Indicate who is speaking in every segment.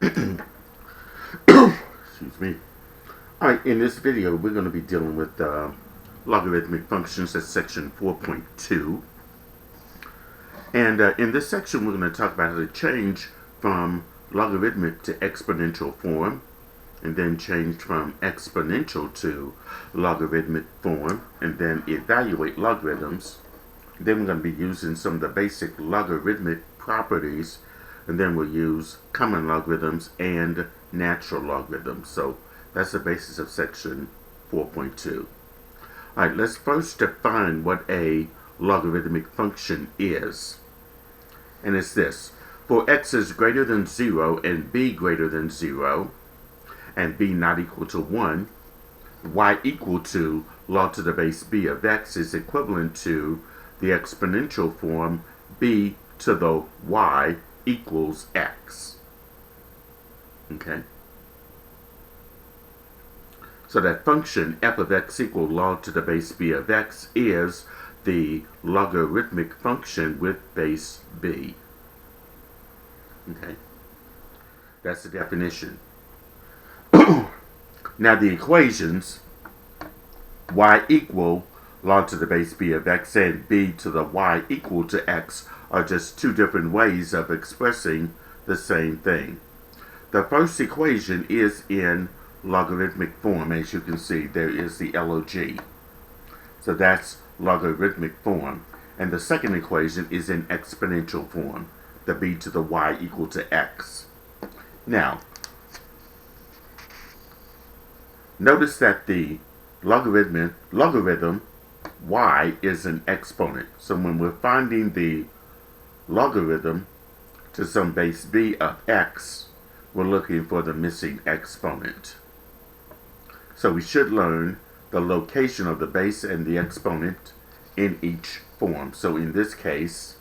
Speaker 1: Excuse me. Alright, in this video we're going to be dealing with logarithmic functions. That's section 4.2. And in this section we're going to talk about how to change from logarithmic to exponential form, and then change from exponential to logarithmic form, and then evaluate logarithms. Then we're going to be using some of the basic logarithmic properties, and then we'll use common logarithms and natural logarithms. So that's the basis of section 4.2. Alright, let's first define what a logarithmic function is. And it's this: for x is greater than 0 and b greater than 0, and b not equal to 1, y equal to log to the base b of x is equivalent to the exponential form b to the y equals x. Okay? So that function f of x equal log to the base b of x is the logarithmic function with base b. Okay? That's the definition. Now the equations y equal log to the base b of x and b to the y equal to x are just two different ways of expressing the same thing. The first equation is in logarithmic form. As you can see, there is the log. So that's logarithmic form. And the second equation is in exponential form, the b to the y equal to x. Now, notice that the logarithm y is an exponent. So when we're finding the logarithm to some base b of x, we're looking for the missing exponent. So we should learn the location of the base and the exponent in each form. So in this case,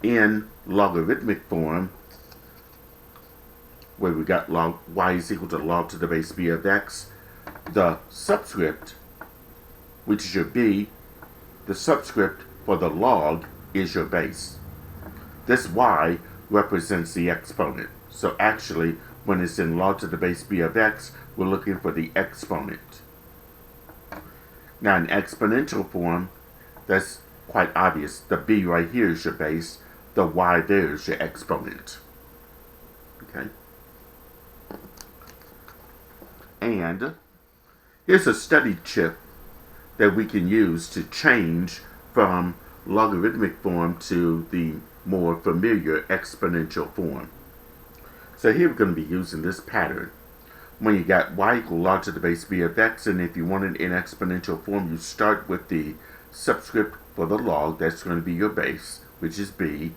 Speaker 1: in logarithmic form, where we got log y is equal to log to the base b of x, the subscript, which is your b, the subscript for the log is your base. This y represents the exponent. So actually, when it's in log to the base b of x, we're looking for the exponent. Now in exponential form, that's quite obvious. The b right here is your base. The y there is your exponent. Okay? And here's a study tip that we can use to change from logarithmic form to the more familiar exponential form. So here we're going to be using this pattern. When you got y equal log to the base b of x, and if you want it in exponential form, you start with the subscript for the log, that's going to be your base, which is b,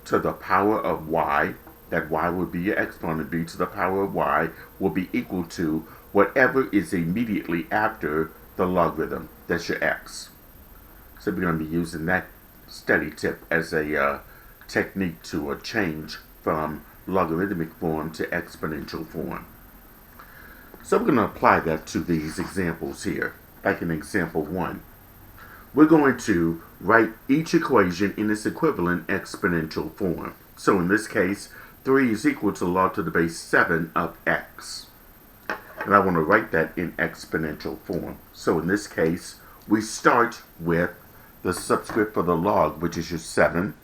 Speaker 1: to the power of y. That y will be your exponent. B to the power of y will be equal to whatever is immediately after the logarithm. That's your x. So we're going to be using that study tip as a technique to change from logarithmic form to exponential form. So we're going to apply that to these examples here. Like in example 1. We're going to write each equation in its equivalent exponential form. So in this case, 3 is equal to log to the base 7 of x. And I want to write that in exponential form. So in this case, we start with the subscript for the log, which is your 7.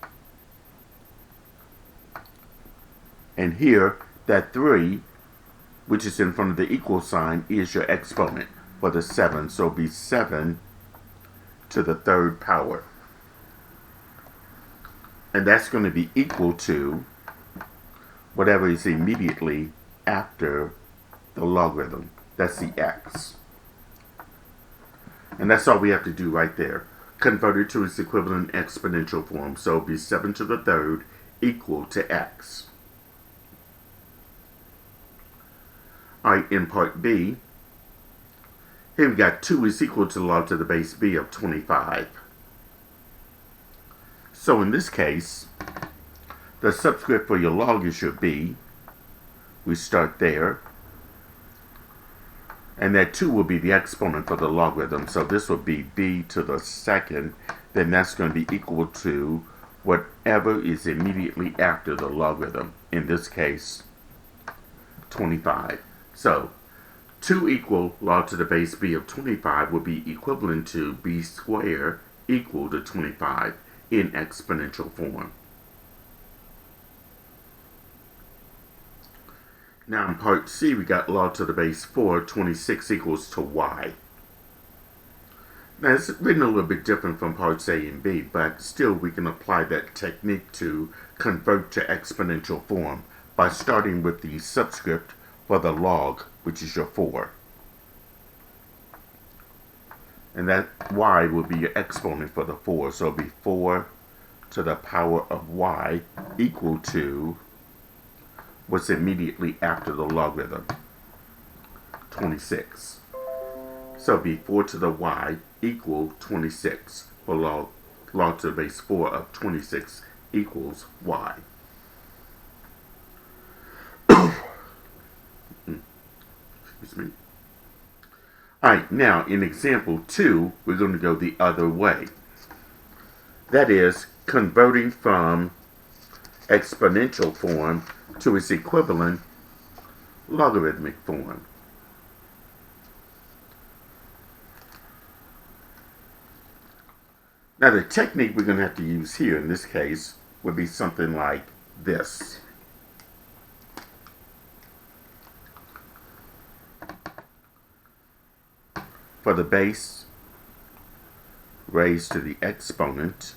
Speaker 1: And here, that 3, which is in front of the equal sign, is your exponent for the 7. So it'll be 7 to the third power. And that's going to be equal to whatever is immediately after the logarithm. That's the x. And that's all we have to do right there. Convert it to its equivalent exponential form. So it'll be 7 to the third equal to x. Alright, in part B, here we got 2 is equal to log to the base b of 25. So in this case, the subscript for your log is your b. We start there. And that 2 will be the exponent for the logarithm. So this will be b to the second. Then that's going to be equal to whatever is immediately after the logarithm. In this case, 25. So 2 equal log to the base b of 25 would be equivalent to b squared equal to 25 in exponential form. Now in part C, we got log to the base 4, 26 equals to y. Now it's written a little bit different from parts A and B, but still we can apply that technique to convert to exponential form by starting with the subscript for the log, which is your 4. And that y will be your exponent for the 4, so it'll be 4 to the power of y equal to what's immediately after the logarithm, 26. So it'll be 4 to the y equal 26, or log to the base 4 of 26 equals y. Excuse me. Alright, now in example 2, we're going to go the other way. That is, converting from exponential form to its equivalent logarithmic form. Now the technique we're going to have to use here in this case would be something like this. For the base raised to the exponent,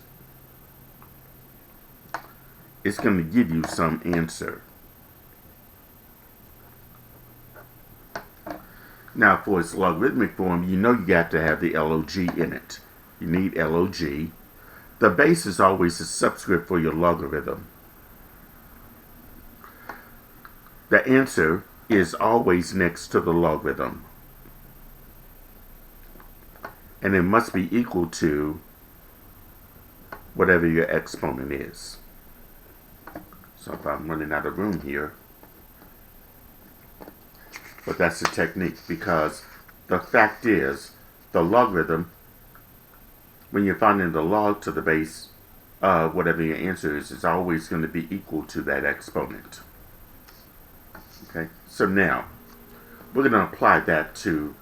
Speaker 1: it's going to give you some answer. Now for its logarithmic form, you know you got to have the log in it. You need log. The base is always a subscript for your logarithm. The answer is always next to the logarithm. And it must be equal to whatever your exponent is. So if I'm running out of room here, but that's the technique, because the fact is the logarithm, when you're finding the log to the base of whatever your answer is always going to be equal to that exponent. Okay, so now we're going to apply that to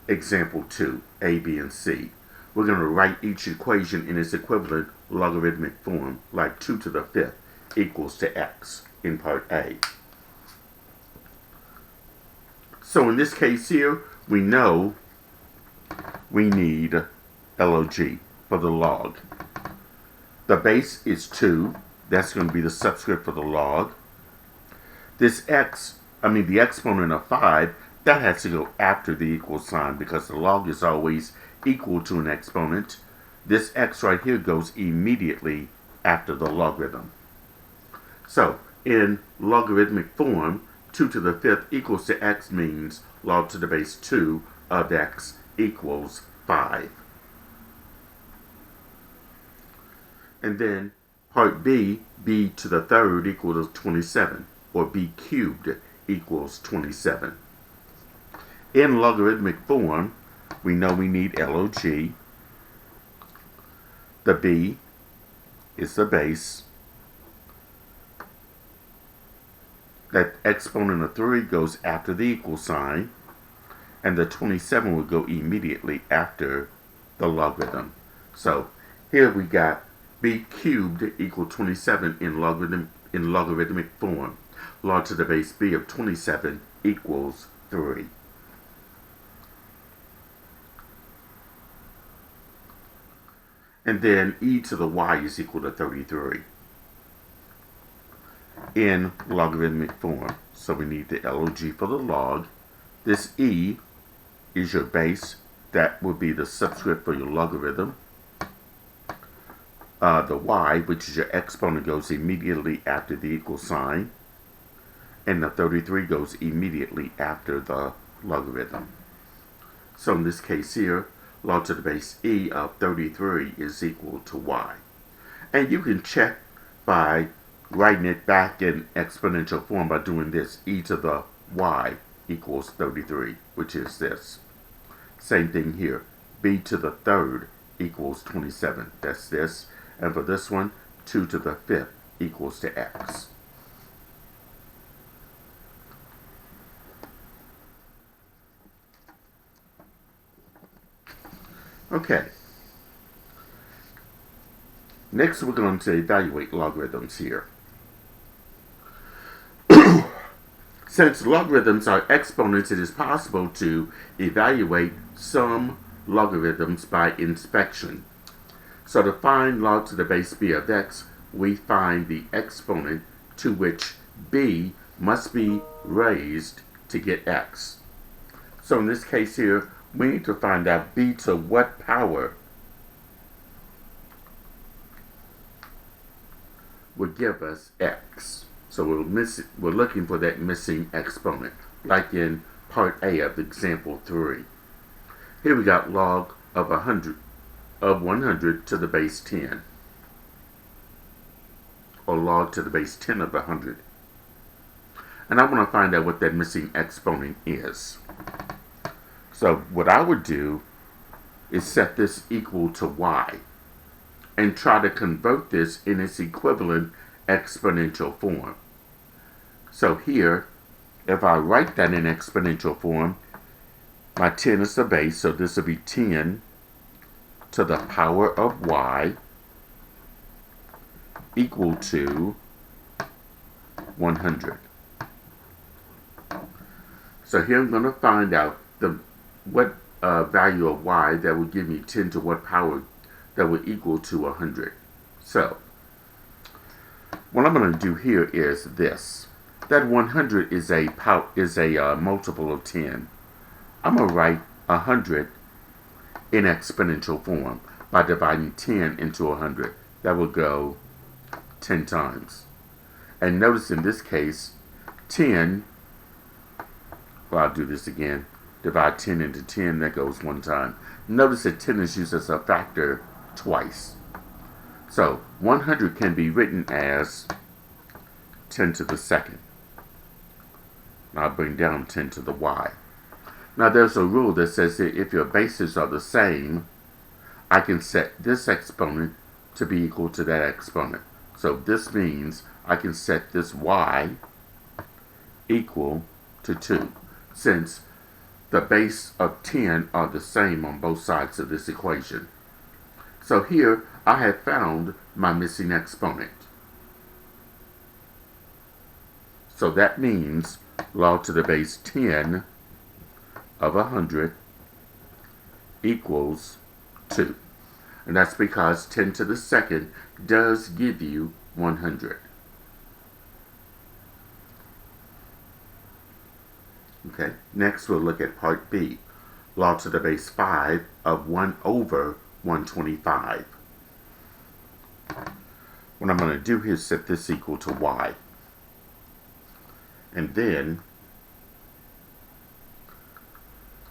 Speaker 1: example 2, A, B, and C. We're going to write each equation in its equivalent logarithmic form, like 2 to the 5th equals to x in part A. So in this case here, we know we need log for the log. The base is 2. That's going to be the subscript for the log. This the exponent of 5, that has to go after the equal sign because the log is always equal to an exponent. This x right here goes immediately after the logarithm. So in logarithmic form, 2 to the 5th equals to x means log to the base 2 of x equals 5. And then part B, b to the 3rd equals 27, or b cubed equals 27. In logarithmic form, we know we need log. The b is the base. That exponent of 3 goes after the equal sign, and the 27 will go immediately after the logarithm. So here we got b cubed equal 27 in logarithmic form. Log to the base b of 27 equals 3. And then e to the y is equal to 33 in logarithmic form. So we need the log for the log. This e is your base. That would be the subscript for your logarithm. The y, which is your exponent, goes immediately after the equal sign. And the 33 goes immediately after the logarithm. So in this case here, log to the base e of 33 is equal to y. And you can check by writing it back in exponential form by doing this. E to the y equals 33, which is this. Same thing here. B to the 3rd equals 27. That's this. And for this one, 2 to the 5th equals to x. Okay. Next, we're going to evaluate logarithms here. Since logarithms are exponents, it is possible to evaluate some logarithms by inspection. So to find log to the base b of x, we find the exponent to which b must be raised to get x. So in this case here, we need to find out b to what power would give us x. So we're looking for that missing exponent, like in part A of example 3. Here we got log of 100 to the base 10, or log to the base 10 of 100. And I want to find out what that missing exponent is. So what I would do is set this equal to y and try to convert this in its equivalent exponential form. So here, if I write that in exponential form, my 10 is the base, so this will be 10 to the power of y equal to 100. So here I'm going to find out what value of y that would give me 10 to what power that would equal to 100. So what I'm going to do here is this. That 100 is a multiple of 10. I'm going to write 100 in exponential form by dividing 10 into 100. That will go 10 times. And notice in this case, 10, well, I'll do this again. Divide 10 into 10, that goes one time. Notice that 10 is used as a factor twice. So 100 can be written as 10 to the second. I'll bring down 10 to the y. Now there's a rule that says that if your bases are the same, I can set this exponent to be equal to that exponent. So this means I can set this y equal to 2, since the base of 10 are the same on both sides of this equation. So here I have found my missing exponent. So that means log to the base 10 of 100 equals 2. And that's because 10 to the second does give you 100. Okay, next we'll look at part B. Log to the base 5 of 1 over 125. What I'm going to do here is set this equal to y. And then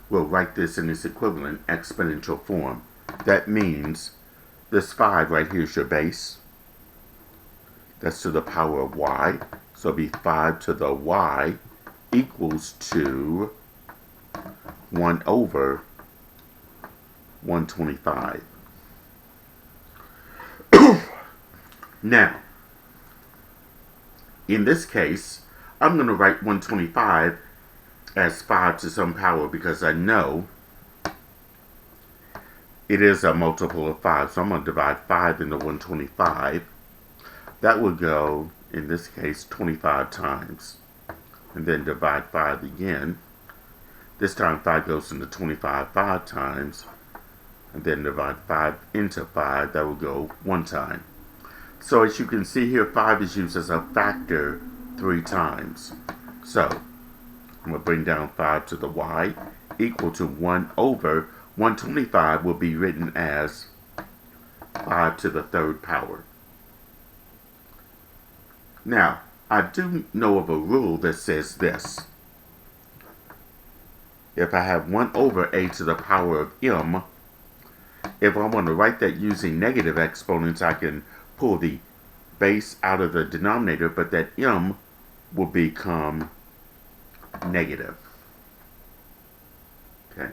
Speaker 1: we'll write this in its equivalent exponential form. That means this 5 right here is your base. That's to the power of y. So it'll be 5 to the y equals to 1 over 125. Now, in this case, I'm going to write 125 as 5 to some power because I know it is a multiple of 5. So I'm going to divide 5 into 125. That would go, in this case, 25 times. And then divide 5 again. This time 5 goes into 25 5 times. And then divide 5 into 5. That will go 1 time. So as you can see here, 5 is used as a factor 3 times. So I'm going to bring down 5 to the y equal to 1 over 125 will be written as 5 to the third power. Now, I do know of a rule that says this. If I have 1 over a to the power of m, if I want to write that using negative exponents, I can pull the base out of the denominator, but that m will become negative. Okay.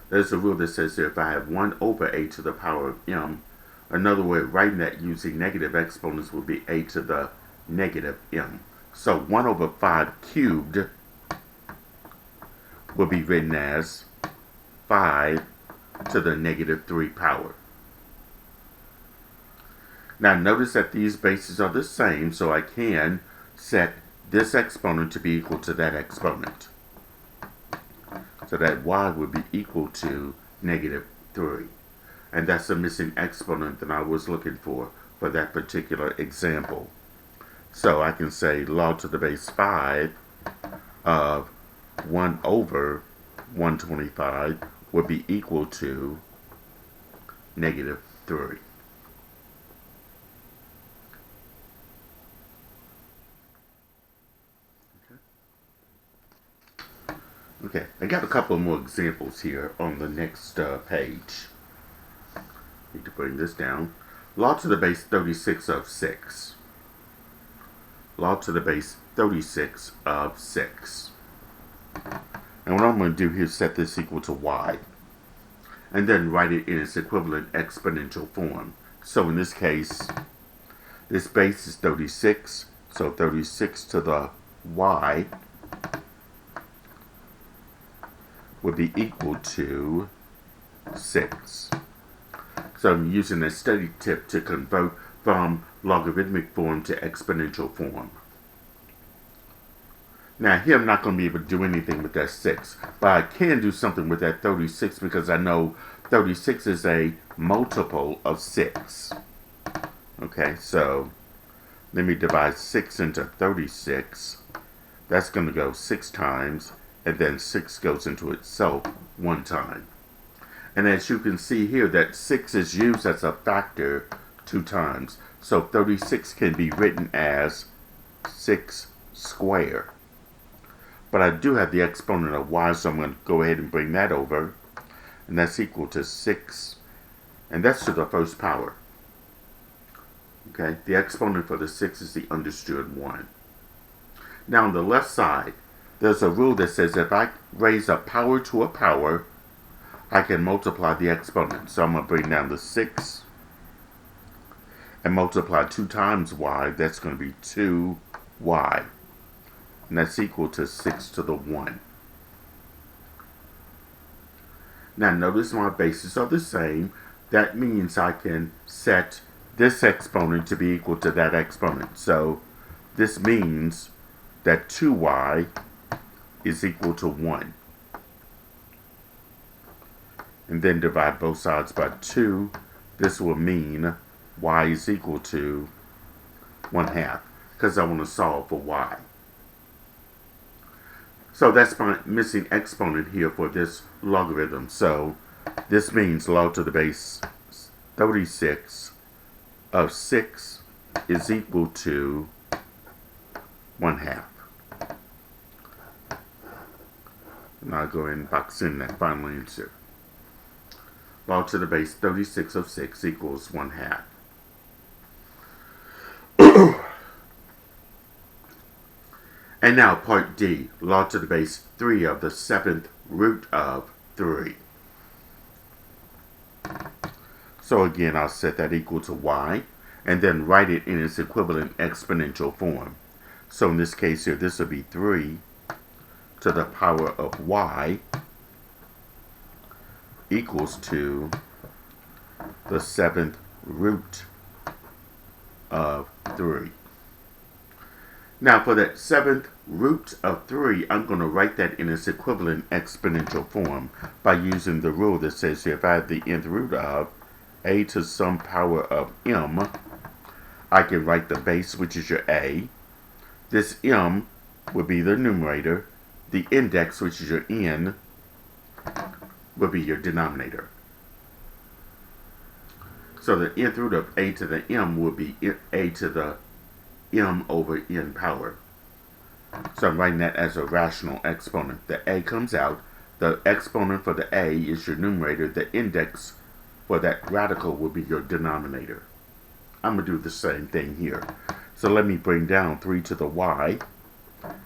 Speaker 1: There's a rule that says that if I have 1 over a to the power of m, another way of writing that using negative exponents would be a to the negative m. So 1 over 5 cubed will be written as 5 to the negative 3 power. Now notice that these bases are the same, so I can set this exponent to be equal to that exponent. So that y would be equal to negative 3. And that's the missing exponent that I was looking for that particular example. So I can say log to the base 5 of 1 over 125 would be equal to negative 3. Okay, I got a couple more examples here on the next page. Need to bring this down. Log to the base 36 of 6. Log to the base 36 of 6. And what I'm going to do here is set this equal to y. And then write it in its equivalent exponential form. So in this case, this base is 36. So 36 to the y would be equal to 6. So I'm using a study tip to convert from logarithmic form to exponential form. Now here I'm not going to be able to do anything with that 6, but I can do something with that 36 because I know 36 is a multiple of 6. Okay, so let me divide 6 into 36. That's going to go 6 times, and then 6 goes into itself 1 time. And as you can see here, that 6 is used as a factor 2 times. So 36 can be written as 6 squared. But I do have the exponent of y, so I'm going to go ahead and bring that over. And that's equal to 6. And that's to the first power. Okay, the exponent for the 6 is the understood 1. Now on the left side, there's a rule that says if I raise a power to a power, I can multiply the exponent. So I'm going to bring down the 6 and multiply 2 times y. That's going to be 2y. And that's equal to 6 to the 1. Now notice my bases are the same. That means I can set this exponent to be equal to that exponent. So this means that 2y is equal to 1. And then divide both sides by 2. This will mean y is equal to 1/2, because I want to solve for y. So that's my missing exponent here for this logarithm. So this means log to the base 36 of 6 is equal to 1/2. And I'll go ahead and box in that final answer. Log to the base 36 of 6 equals 1/2. And now part D, log to the base 3 of the 7th root of 3. So again, I'll set that equal to y, and then write it in its equivalent exponential form. So in this case here, this will be 3 to the power of y equals to the 7th root of 3. Now for that 7th root of 3, I'm going to write that in its equivalent exponential form by using the rule that says if I have the nth root of a to some power of m, I can write the base, which is your a. This m would be the numerator. The index, which is your n, would be your denominator. So the nth root of a to the m would be a to the m over n power. So I'm writing that as a rational exponent. The a comes out. The exponent for the a is your numerator. The index for that radical will be your denominator. I'm going to do the same thing here. So let me bring down 3 to the y.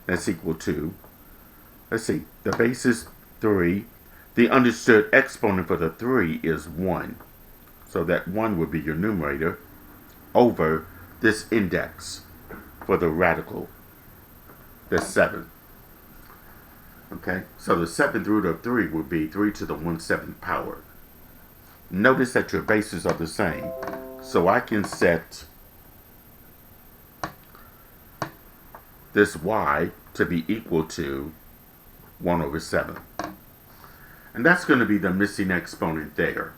Speaker 1: That's equal to, let's see, the base is 3. The understood exponent for the 3 is 1. So that 1 would be your numerator over this index for the radical. That's 7. Okay, so the 7th root of 3 would be 3 to the 1/7 power. notice that your bases are the same. So I can set this y to be equal to 1 over 7. And that's going to be the missing exponent there.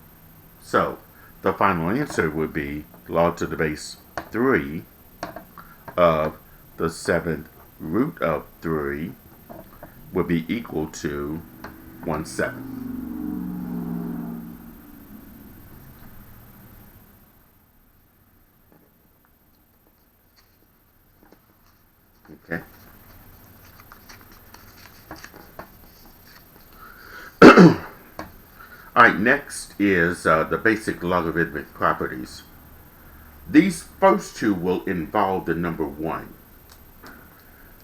Speaker 1: So the final answer would be log to the base 3 of the 7th root of 3 would be equal to 1/7. Okay. Alright, next is the basic logarithmic properties. These first two will involve the number 1.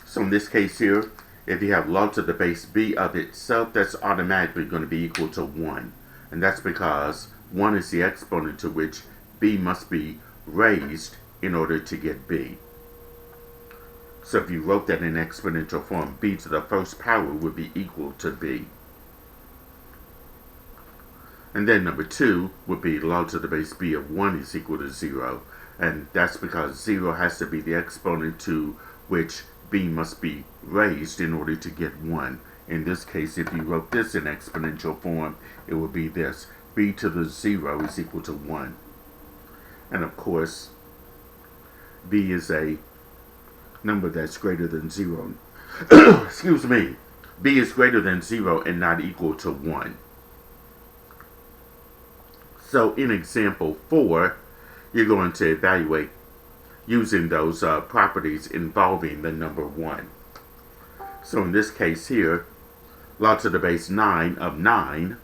Speaker 1: So in this case here, if you have log to the base b of itself, that's automatically going to be equal to 1. And that's because 1 is the exponent to which b must be raised in order to get b. So if you wrote that in exponential form, b to the first power would be equal to b. And then number 2 would be log to the base b of 1 is equal to 0. And that's because 0 has to be the exponent to which b must be raised in order to get 1. In this case, if you wrote this in exponential form, it would be this. b to the 0 is equal to 1. And of course, b is a number that's greater than 0. Excuse me. b is greater than 0 and not equal to 1. So in example 4, you're going to evaluate using those properties involving the number 1. So in this case here, log to the base 9 of 9,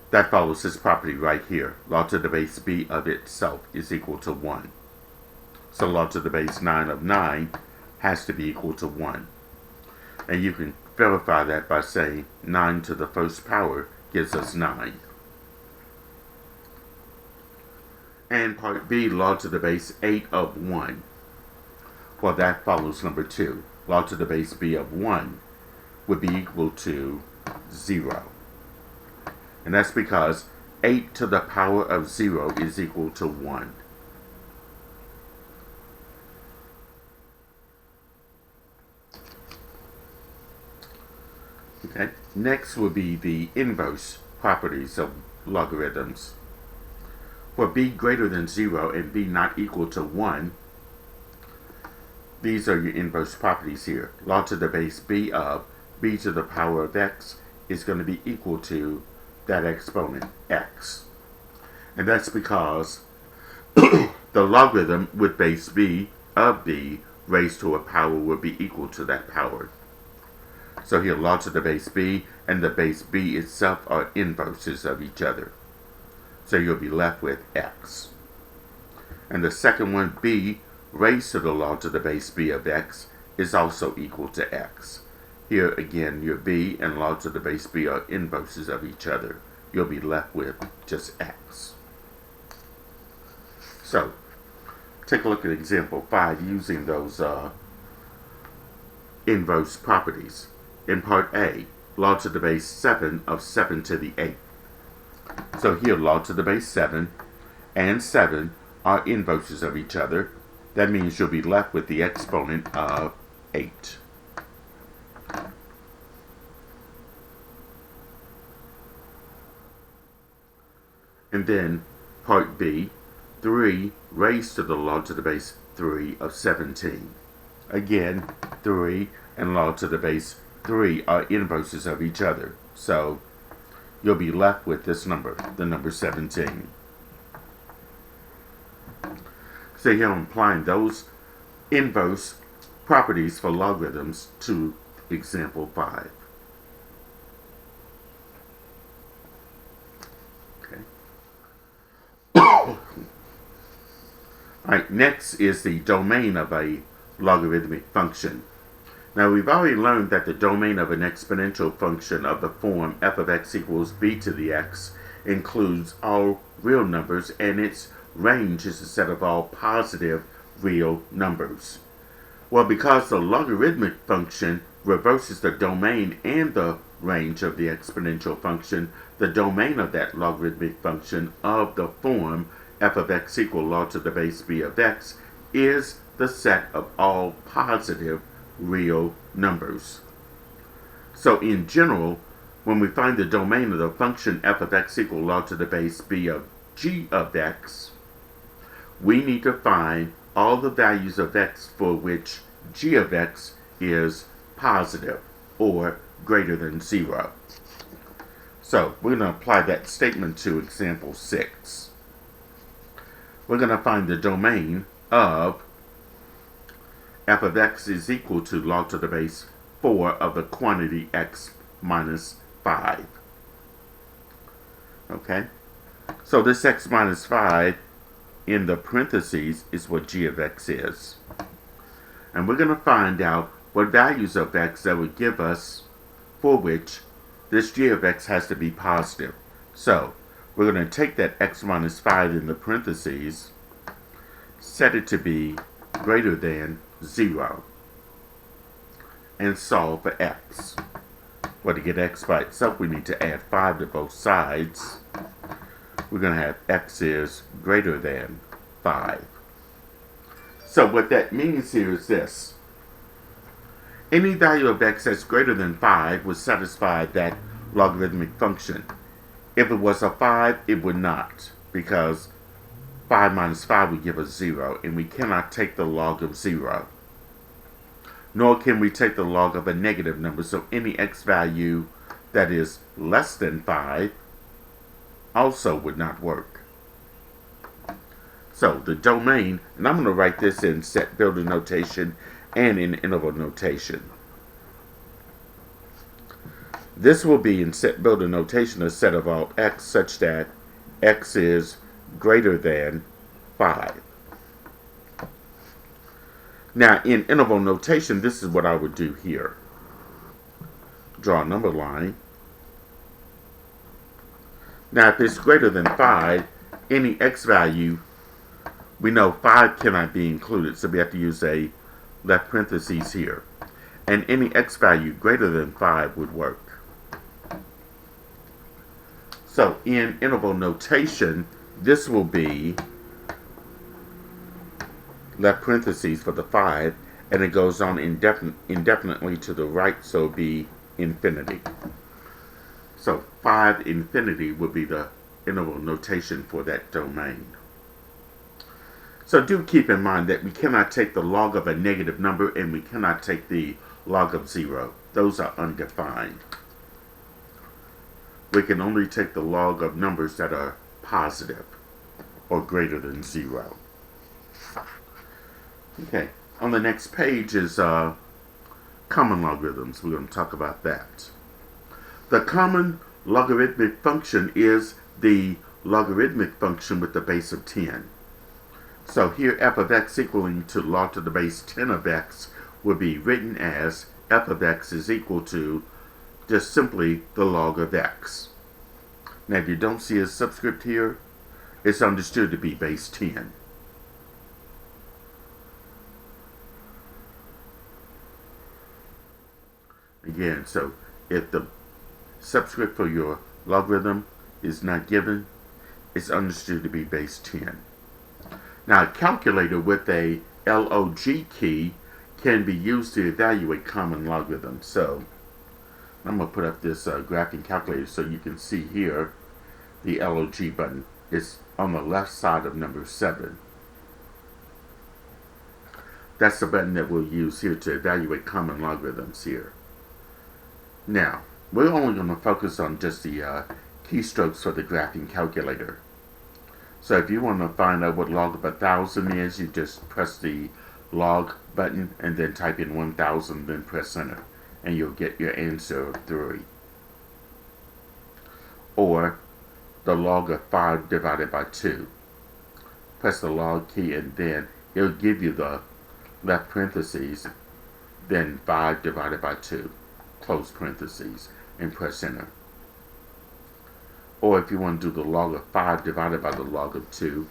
Speaker 1: that follows this property right here. Log to the base b of itself is equal to 1. So log to the base 9 of 9 has to be equal to 1. And you can verify that by saying 9 to the first power gives us 9. And part B, log to the base 8 of 1. Well, that follows number 2. Log to the base b of 1 would be equal to 0. And that's because 8 to the power of 0 is equal to 1. Okay. Next would be the inverse properties of logarithms. For b greater than 0 and b not equal to 1, these are your inverse properties here. Log to the base b of b to the power of x is going to be equal to that exponent, x. And that's because the logarithm with base b of b raised to a power will be equal to that power. So here, log to the base b and the base b itself are inverses of each other. So you'll be left with x. And the second one, b raised to the log to the base b of x, is also equal to x. Here again, your b and log to the base b are inverses of each other. You'll be left with just x. So, take a look at example 5 using those inverse properties. In part A, log to the base 7 of 7 to the 8th. So here, log to the base 7 and 7 are inverses of each other. That means you'll be left with the exponent of 8. And then part B, 3 raised to the log to the base 3 of 17. Again, 3 and log to the base 3 are inverses of each other. So you'll be left with this number, the number 17. So here I'm applying those inverse properties for logarithms to example 5. Okay. Alright, next is the domain of a logarithmic function. Now we've already learned that the domain of an exponential function of the form f of x equals b to the x includes all real numbers, and its range is a set of all positive real numbers. Well, because the logarithmic function reverses the domain and the range of the exponential function, the domain of that logarithmic function of the form f of x equal log to the base b of x is the set of all positive real numbers. So in general, when we find the domain of the function f of x equal log to the base b of g of x, we need to find all the values of x for which g of x is positive or greater than 0. So we're going to apply that statement to example 6. We're going to find the domain of f of x is equal to log to the base 4 of the quantity x minus 5. Okay? So this x minus 5 in the parentheses is what g of x is. And we're going to find out what values of x that would give us for which this g of x has to be positive. So we're going to take that x minus 5 in the parentheses, set it to be greater than 0, and solve for x. Well, to get x by itself, we need to add 5 to both sides. We're going to have x is greater than 5. So what that means here is this. Any value of x that's greater than 5 would satisfy that logarithmic function. If it was a 5, it would not, because 5 minus 5 would give us 0, and we cannot take the log of 0. Nor can we take the log of a negative number, so any x value that is less than 5 also would not work. So the domain, and I'm going to write this in set builder notation and in interval notation. This will be in set builder notation a set of all x such that x is greater than 5. Now in interval notation, this is what I would do here. Draw a number line. Now if it's greater than 5, any x value, we know 5 cannot be included, so we have to use a left parentheses here. And any x value greater than 5 would work. So in interval notation, this will be left parentheses for the 5, and it goes on indefinitely to the right, so it'll be infinity. So 5 infinity would be the interval notation for that domain. So do keep in mind that we cannot take the log of a negative number and we cannot take the log of 0. Those are undefined. We can only take the log of numbers that are positive or greater than 0. Okay, on the next page is common logarithms. We're going to talk about that. The common logarithmic function is the logarithmic function with the base of 10. So here f of x equaling to log to the base 10 of x would be written as f of x is equal to just simply the log of x. Now if you don't see a subscript here, it's understood to be base 10. Again, so if the subscript for your logarithm is not given, it's understood to be base 10. Now, a calculator with a log key can be used to evaluate common logarithms. So, I'm going to put up this graphing calculator so you can see here the log button. It's on the left side of number 7. That's the button that we'll use here to evaluate common logarithms here. Now, we're only going to focus on just the keystrokes for the graphing calculator. So if you want to find out what log of 1,000 is, you just press the log button and then type in 1,000, then press enter, and you'll get your answer of 3. Or the log of 5 divided by 2. Press the log key and then it'll give you the left parentheses, then 5 divided by 2, close parentheses, and press enter. Or if you want to do the log of 5 divided by the log of 2,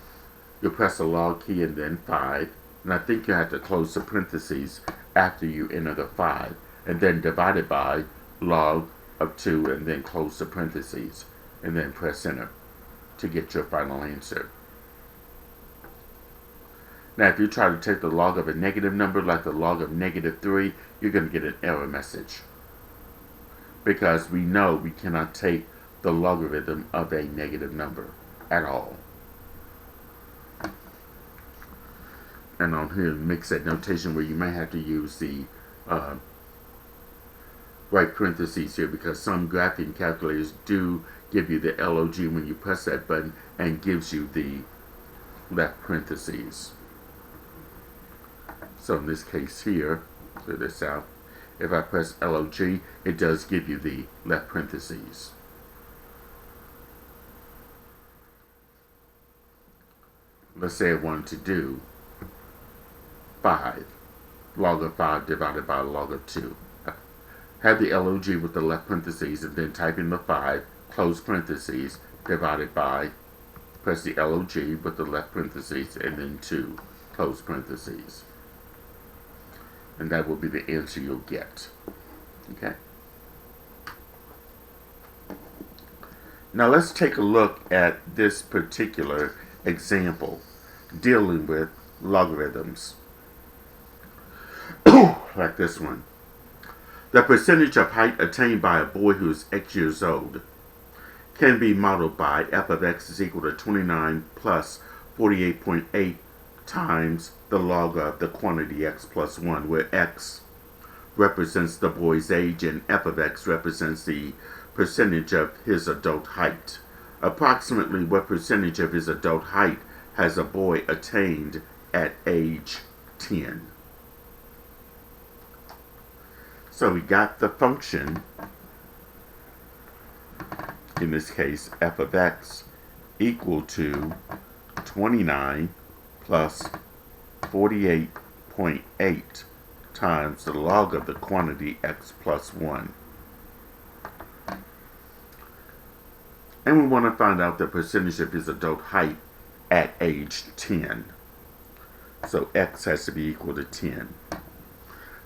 Speaker 1: you'll press the log key and then 5. And I think you have to close the parentheses after you enter the 5. and then divided by log of 2, and then close the parentheses, and then press enter to get your final answer. Now, if you try to take the log of a negative number, like the log of -3, you're going to get an error message, because we know we cannot take the logarithm of a negative number at all. And on here, makes that notation where you may have to use the right parentheses here, because some graphing calculators do give you the log when you press that button and gives you the left parentheses. So in this case here, clear this out, if I press log, it does give you the left parentheses. Let's say I wanted to do 5, log of 5 divided by log of 2. Have the log with the left parentheses, and then type in the 5, close parentheses, divided by, press the log with the left parentheses, and then 2, close parentheses. And that will be the answer you'll get. Okay? Now let's take a look at this particular example dealing with logarithms. Like this one. The percentage of height attained by a boy who is X years old can be modeled by f of x is equal to 29 plus 48.8 times the log of the quantity x plus 1, where x represents the boy's age and f of x represents the percentage of his adult height. Approximately what percentage of his adult height has a boy attained at age 10? So we got the function, in this case f of x, equal to 29 plus 48.8 times the log of the quantity x plus 1. And we want to find out the percentage of his adult height at age 10. So x has to be equal to 10.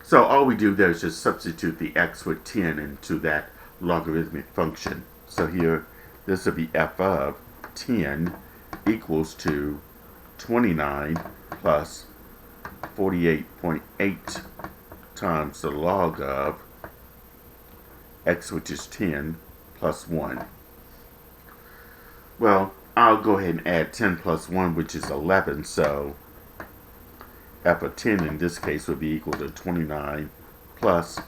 Speaker 1: So all we do there is just substitute the x with 10 into that logarithmic function. So here, this will be f of 10 equals to 29 plus 48.8 times the log of x, which is 10, plus 1. Well, I'll go ahead and add 10 plus 1, which is 11, so f of 10 in this case would be equal to 29 plus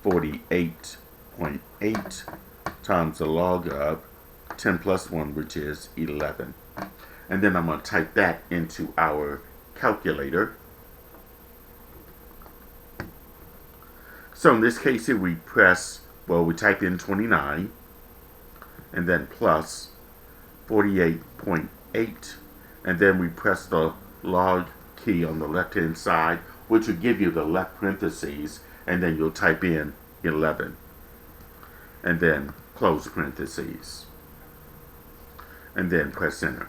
Speaker 1: 48.8 times the log of 10 plus 1, which is 11. And then I'm going to type that into our calculator. So in this case here we press, well, we type in 29 and then plus 48.8, and then we press the log key on the left hand side, which will give you the left parentheses, and then you'll type in 11 and then close parentheses and then press enter.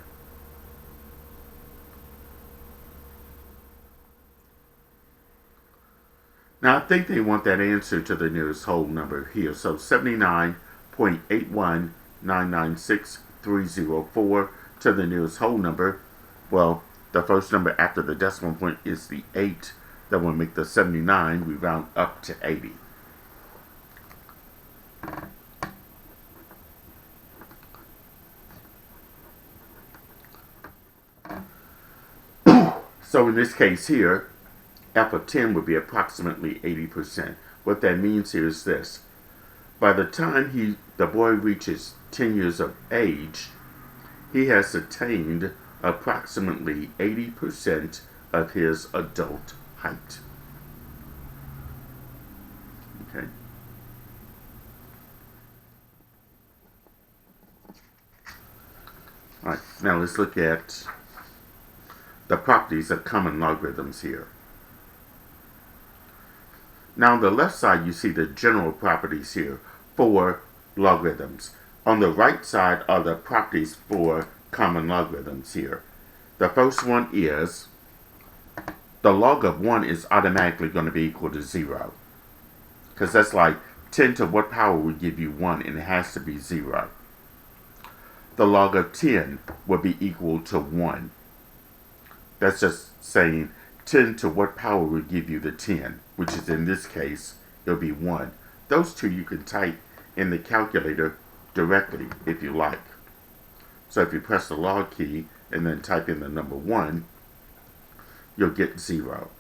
Speaker 1: Now I think they want that answer to the nearest whole number here. So 79.81996.304 to the nearest whole number. Well, the first number after the decimal point is the 8. That will make the 79. We round up to 80. So in this case here, f of 10 would be approximately 80%. What that means here is this. By the time the boy reaches 10 years of age, he has attained approximately 80% of his adult height. Okay. All right, now let's look at the properties of common logarithms here. Now on the left side you see the general properties here for logarithms. On the right side are the properties for common logarithms here. The first one is the log of 1 is automatically going to be equal to 0. because that's like 10 to what power would give you 1, and it has to be 0. The log of 10 would be equal to 1. That's just saying 10 to what power would give you the 10, which is in this case, it'll be 1. Those two you can type in the calculator directly if you like. So if you press the log key and then type in the number 1, you'll get 0.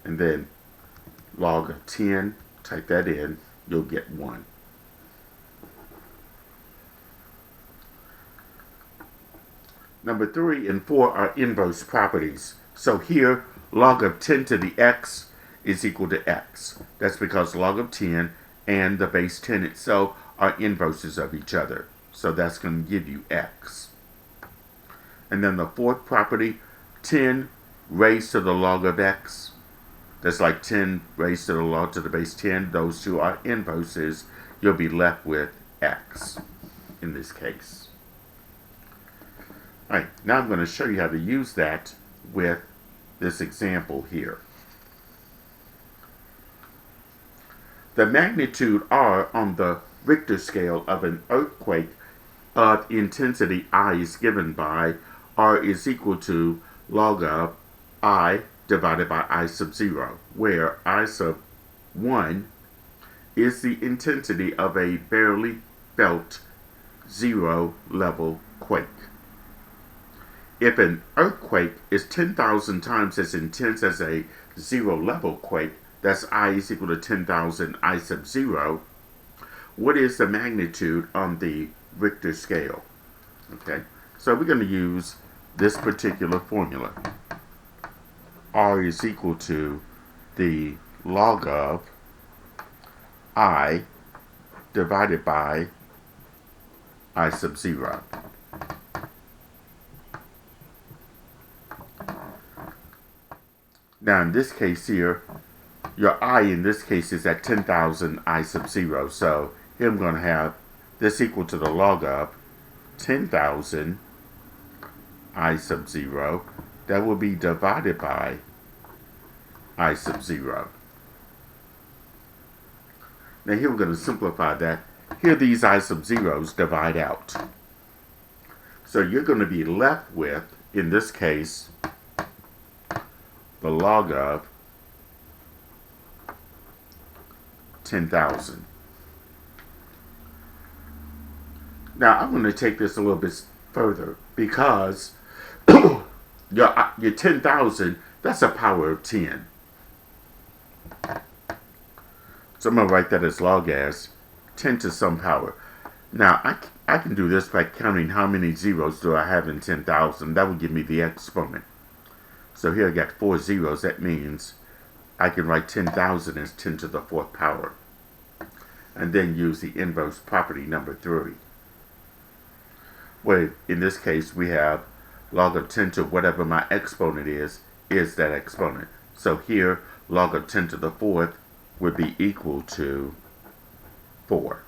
Speaker 1: And then log of 10, type that in, you'll get 1. Number 3 and 4 are inverse properties. So here, log of 10 to the x is equal to x. That's because log of 10 and the base 10 itself are inverses of each other. So that's going to give you x. And then the fourth property, 10 raised to the log of x. That's like 10 raised to the log to the base 10. Those two are inverses. You'll be left with x in this case. All right, now I'm going to show you how to use that with this example here. The magnitude R on the Richter scale of an earthquake of intensity I is given by R is equal to log of I divided by I sub 0, where I sub 1 is the intensity of a barely felt 0 level quake. If an earthquake is 10,000 times as intense as a 0 level quake, that's I is equal to 10,000 I sub 0, what is the magnitude on the Richter scale? Okay, so we're going to use this particular formula. R is equal to the log of I divided by I sub 0. Now in this case here, your I in this case is at 10,000 I sub 0. So here I'm going to have this equal to the log of 10,000 I sub 0. That will be divided by I sub 0. Now here we're going to simplify that. Here these I sub 0s divide out. So you're going to be left with, in this case, the log of 10,000. Now I'm going to take this a little bit further because your 10,000, that's a power of 10. So I'm going to write that as log as 10 to some power. Now I can do this by counting how many zeros do I have in 10,000. That will give me the exponent. So here I got 4 zeros. That means I can write 10,000 as 10 to the 4th power. And then use the inverse property number 3. Where in this case we have log of 10 to whatever my exponent is that exponent. So here log of 10 to the 4th would be equal to 4.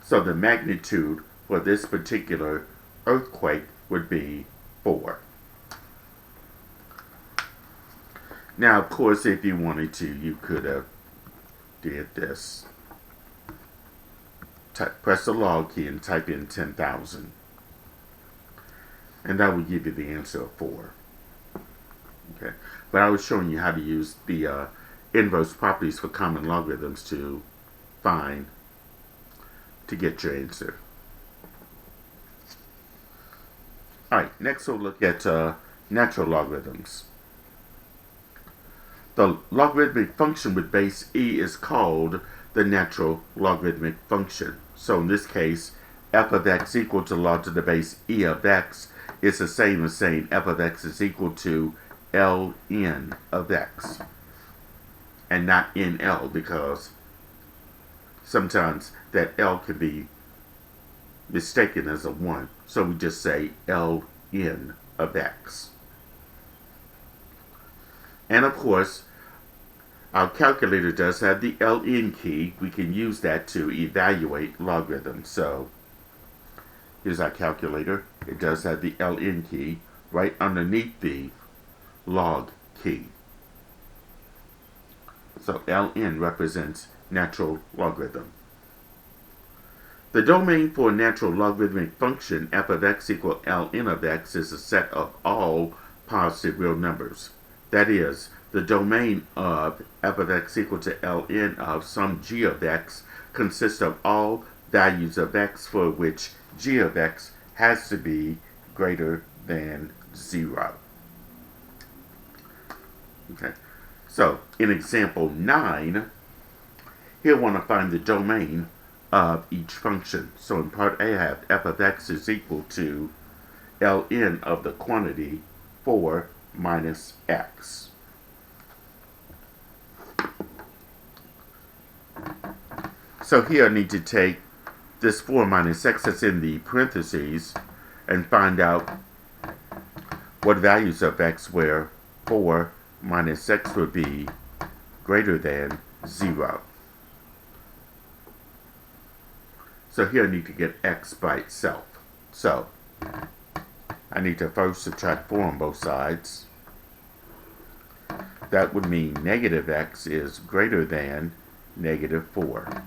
Speaker 1: So the magnitude for this particular earthquake would be 4. Now, of course, if you wanted to, you could have did this. Press the log key and type in 10,000. And that will give you the answer of 4. Okay, but I was showing you how to use the inverse properties for common logarithms to get your answer. Alright, next we'll look at natural logarithms. The logarithmic function with base e is called the natural logarithmic function. So in this case, f of x equal to log to the base e of x is the same as saying f of x is equal to ln of x. And not nl, because sometimes that L can be mistaken as a 1. So we just say Ln of x. And of course, our calculator does have the Ln key. We can use that to evaluate logarithms. So here's our calculator. It does have the Ln key right underneath the log key. So Ln represents natural logarithm. The domain for a natural logarithmic function f of x equal Ln of x is a set of all positive real numbers. That is, the domain of f of x equal to Ln of some g of x consists of all values of x for which g of x has to be greater than 0. Okay, so in example 9, here I want to find the domain of each function. So in part A, I have f of x is equal to Ln of the quantity 4 minus x. So here I need to take this 4 minus x that's in the parentheses and find out what values of x where 4 minus x would be greater than 0. So here I need to get x by itself. So I need to first subtract 4 on both sides. That would mean negative x is greater than negative 4.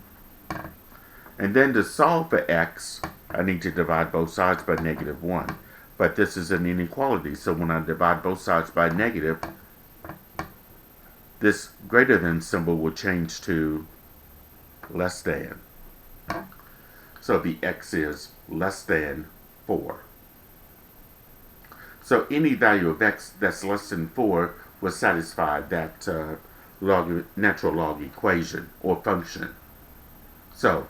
Speaker 1: And then to solve for x, I need to divide both sides by negative 1. But this is an inequality, so when I divide both sides by negative, this greater than symbol will change to less than. So the x is less than 4. So any value of x that's less than 4 will satisfy that natural log equation or function. So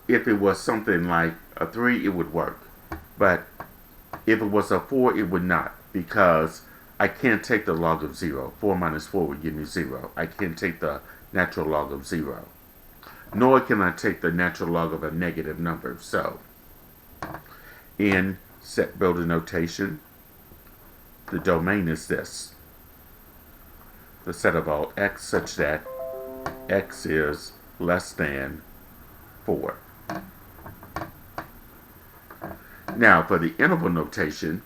Speaker 1: if it was something like a 3, it would work. But if it was a 4, it would not, because I can't take the log of 0. 4 minus 4 would give me 0. I can't take the natural log of 0. Nor can I take the natural log of a negative number. So in set builder notation, the domain is this: the set of all x such that x is less than 4. Now for the interval notation,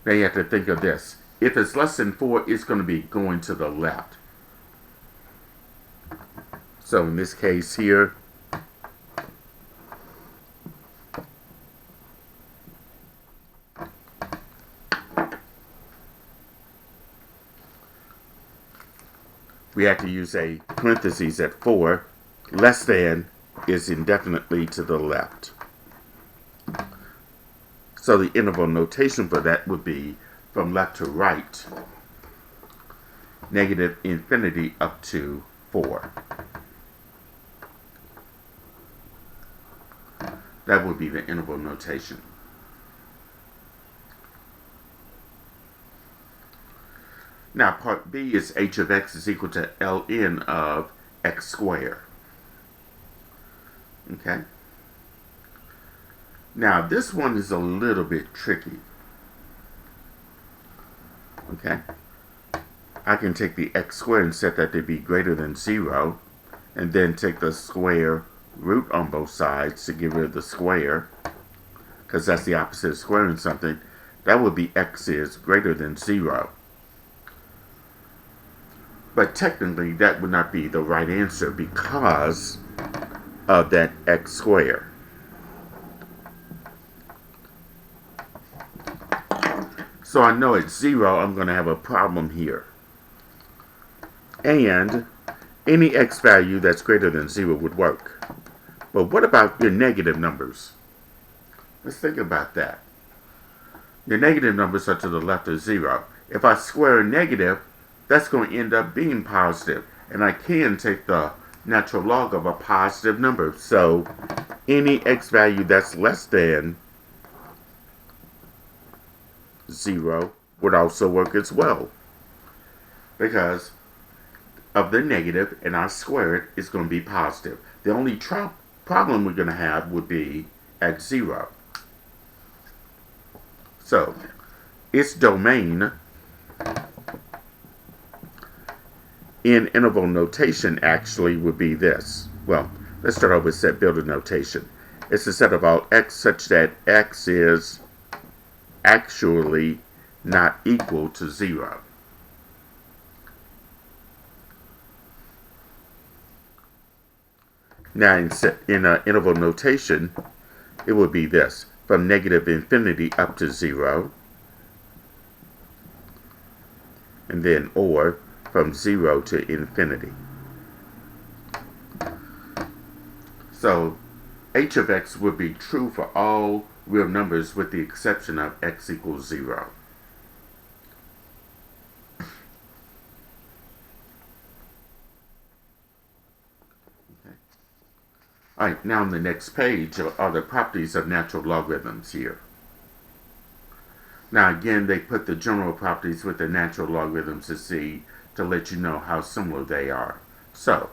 Speaker 1: now you have to think of this. If it's less than 4, it's going to be going to the left. So in this case here, we have to use a parentheses at 4. Less than is indefinitely to the left. So the interval notation for that would be from left to right, negative infinity up to 4. That would be the interval notation. Now part B is h of x is equal to Ln of x squared. Okay. Now this one is a little bit tricky. Okay. I can take the x squared and set that to be greater than 0, and then take the square root on both sides to get rid of the square, because that's the opposite of squaring something. That would be x is greater than 0. But technically that would not be the right answer because of that x squared. So I know at 0 I'm going to have a problem here. And any x value that's greater than 0 would work. But what about your negative numbers? Let's think about that. Your negative numbers are to the left of 0. If I square a negative, that's going to end up being positive. And I can take the natural log of a positive number. So any x value that's less than 0 would also work as well, because of the negative, and I square it, is going to be positive. The only problem we're going to have would be at 0. So its domain in interval notation actually would be this. Well, let's start off with set builder notation. It's a set of all x such that x is actually not equal to 0. Now, in interval notation, it would be this: from negative infinity up to 0, and then or from 0 to infinity. So h of x would be true for all real numbers with the exception of x equals 0. Alright, now on the next page are the properties of natural logarithms here. Now again, they put the general properties with the natural logarithms to let you know how similar they are. So,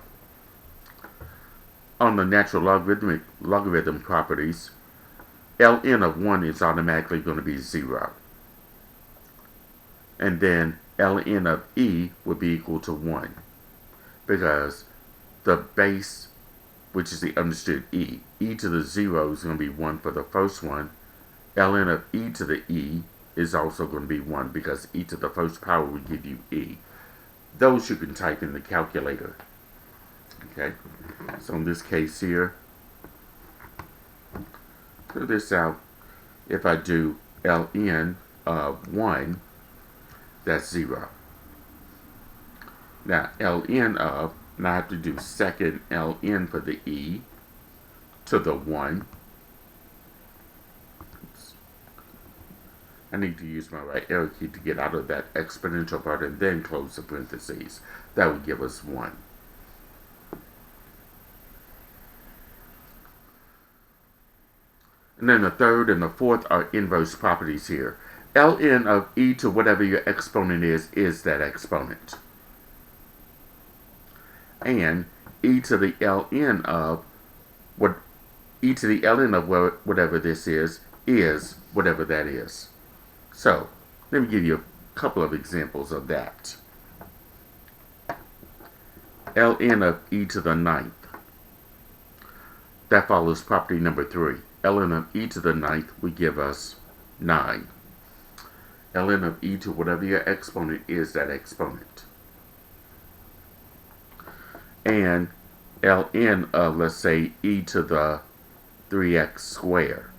Speaker 1: on the natural logarithm properties, ln of 1 is automatically going to be 0. And then ln of e would be equal to 1, because the base, which is the understood e to the 0 is going to be 1 for the first one. Ln of e to the e is also going to be 1, because e to the first power will give you e. Those you can type in the calculator. Okay, so in this case here, clear this out. If I do ln of 1, that's 0. Now ln of, and I have to do second ln for the e to the 1. Oops. I need to use my right arrow key to get out of that exponential part and then close the parentheses. That would give us 1. And then the third and the fourth are inverse properties here. Ln of e to whatever your exponent is that exponent. And e to the ln of whatever this is whatever that is. So let me give you a couple of examples of that. Ln of e to the 9th. That follows property number 3. Ln of e to the 9th would give us 9. Ln of e to whatever your exponent is that exponent. And ln of, let's say, e to the 3x squared.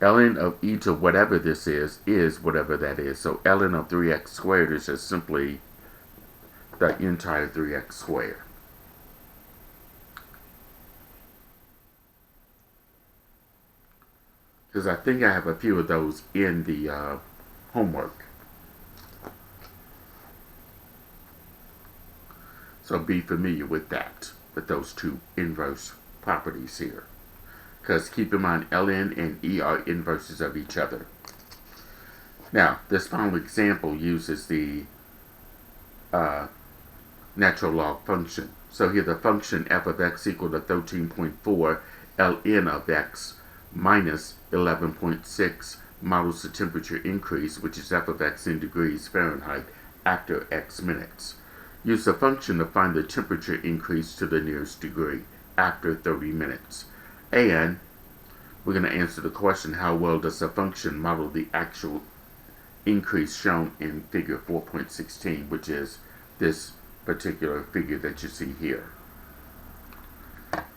Speaker 1: Ln of e to whatever this is whatever that is. So ln of 3x squared is just simply the entire 3x squared. Because I think I have a few of those in the homework. So be familiar with that, with those two inverse properties here. Because keep in mind, ln and e are inverses of each other. Now, this final example uses the natural log function. So here the function f of x equal to 13.4 ln of x minus 11.6 models the temperature increase, which is f of x in degrees Fahrenheit, after x minutes. Use the function to find the temperature increase to the nearest degree after 30 minutes. And we're going to answer the question, how well does the function model the actual increase shown in figure 4.16, which is this particular figure that you see here.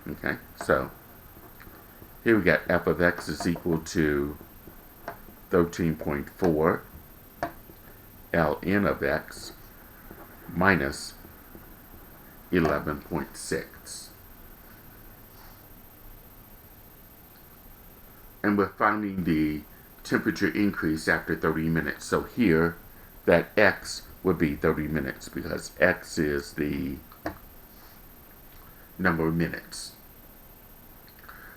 Speaker 1: Okay, so here we got f of x is equal to 13.4 ln of x minus 11.6. And we're finding the temperature increase after 30 minutes. So here, that x would be 30 minutes because x is the number of minutes.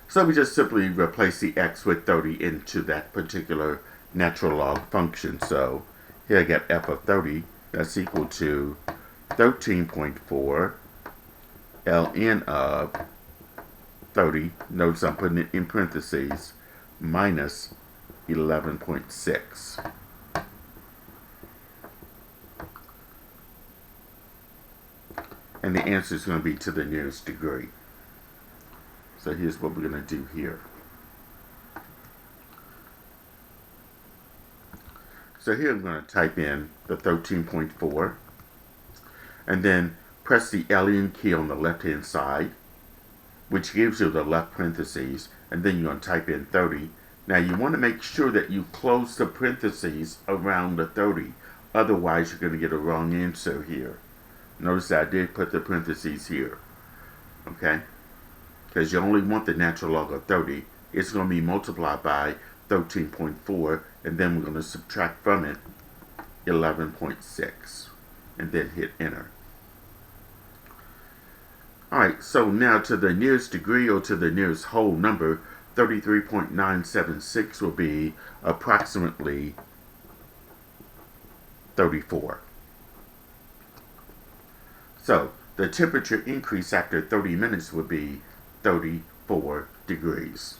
Speaker 1: So we just simply replace the x with 30 into that particular natural log function. So here I got f of 30, that's equal to 13.4 ln of 30, notice I'm putting it in parentheses, minus 11.6. And the answer is going to be to the nearest degree. So here's what we're going to do here. So here I'm going to type in the 13.4 and then press the alien key on the left hand side, which gives you the left parentheses, and then you're going to type in 30. Now you want to make sure that you close the parentheses around the 30, otherwise you're going to get a wrong answer here. Notice that I did put the parentheses here, okay? Because you only want the natural log of 30. It's going to be multiplied by 13.4, and then we're going to subtract from it 11.6, and then hit enter. Alright, so now to the nearest degree or to the nearest whole number, 33.976 will be approximately 34. So the temperature increase after 30 minutes would be 34 degrees.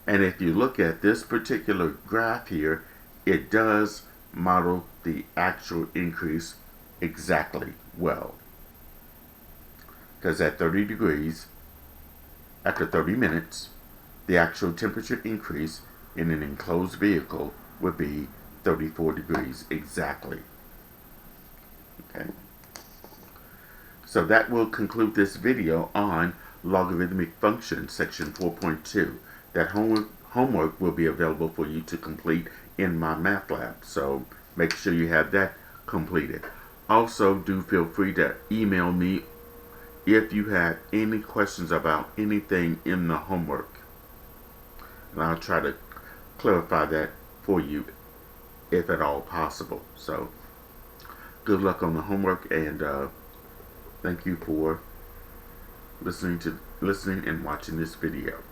Speaker 1: And if you look at this particular graph here, it does model the actual increase exactly well. Because at 30 degrees, after 30 minutes, the actual temperature increase in an enclosed vehicle would be 34 degrees exactly. Okay. So that will conclude this video on logarithmic functions, section 4.2. That homework will be available for you to complete in my math lab. So make sure you have that completed. Also, do feel free to email me if you have any questions about anything in the homework. And I'll try to clarify that for you if at all possible. So good luck on the homework, and thank you for listening and watching this video.